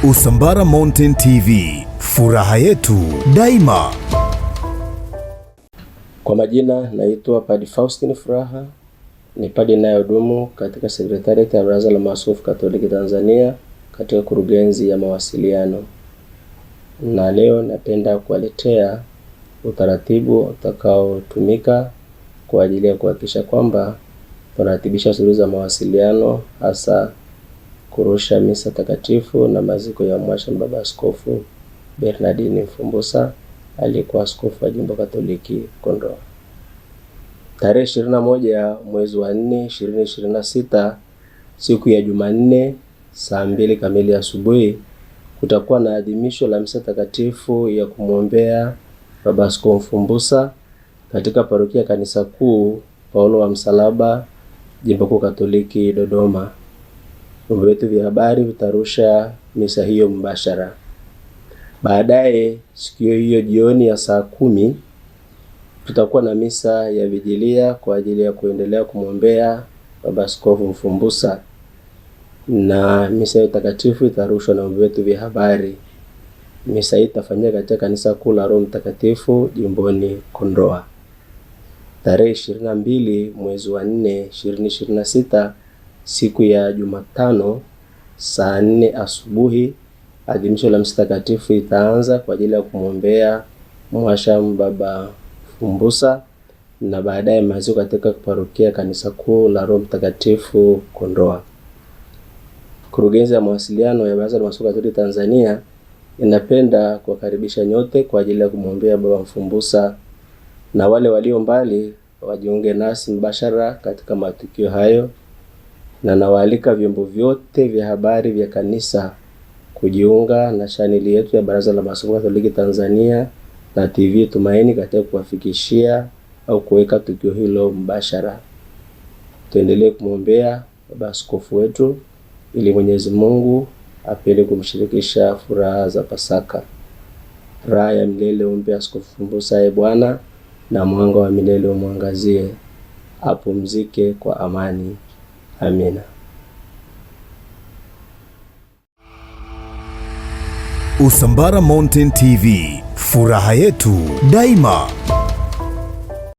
Usambara Mountain TV, furaha yetu daima. Kwa majina naitwa Padre Faustin Furaha, ni padre ninayehudumu katika Sekretarieti ya Baraza la Maaskofu Katoliki Tanzania katika kurugenzi ya mawasiliano. Na leo napenda kuwaletea utaratibu utakaotumika kwa ajili ya kuhakikisha kwamba tunaratibisha shughuli za mawasiliano, hasa kurusha misa takatifu na maziko ya Mwashamu Baba Askofu Bernardini Mfumbusa aliyekuwa askofu wa Jimbo Katoliki Kondoa. Tarehe 21 mwezi wa 4 2026, siku ya Jumanne, saa 2 kamili asubuhi, kutakuwa na adhimisho la misa takatifu ya kumwombea Baba Askofu Mfumbusa katika parokia Kanisa Kuu Paulo wa Msalaba, Jimbo Kuu Katoliki Dodoma. Vyombo vyetu vya habari vitarusha misa hiyo mbashara. Baadaye siku hiyo jioni ya saa 10 tutakuwa na misa ya vigilia kwa ajili ya kuendelea kumwombea Baba Askofu Mfumbusa, na misa hiyo takatifu itarushwa na vyombo vyetu vya habari. Misa hii itafanyika katika Kanisa Kuu la Roho Mtakatifu jimboni Kondoa. Tarehe 22 mwezi wa 4 2026, siku ya Jumatano, saa 4 asubuhi, adhimisho la misa takatifu itaanza kwa ajili ya kumwombea Mwashamu Baba Mfumbusa, na baadaye maziko katika parokia Kanisa Kuu la Roho Mtakatifu Kondoa. Kurugenzi ya mawasiliano ya Baraza la Maaskofu Katoliki Tanzania inapenda kuwakaribisha nyote kwa ajili ya kumwombea Baba Mfumbusa, na wale walio mbali wajiunge nasi mbashara katika matukio hayo, na nawaalika vyombo vyote vya habari vya kanisa kujiunga na chaneli yetu ya Baraza la Maaskofu Katoliki Tanzania na TV Tumaini katika kuwafikishia au kuweka tukio hilo mbashara. Tuendelee kumwombea Baba Askofu wetu ili Mwenyezi Mungu apende kumshirikisha furaha za Pasaka. Raha ya milele umpe Askofu Mfumbusa, Bwana, na mwanga wa milele umwangazie. Apumzike kwa amani. Amina. Usambara Mountain TV, furaha yetu daima.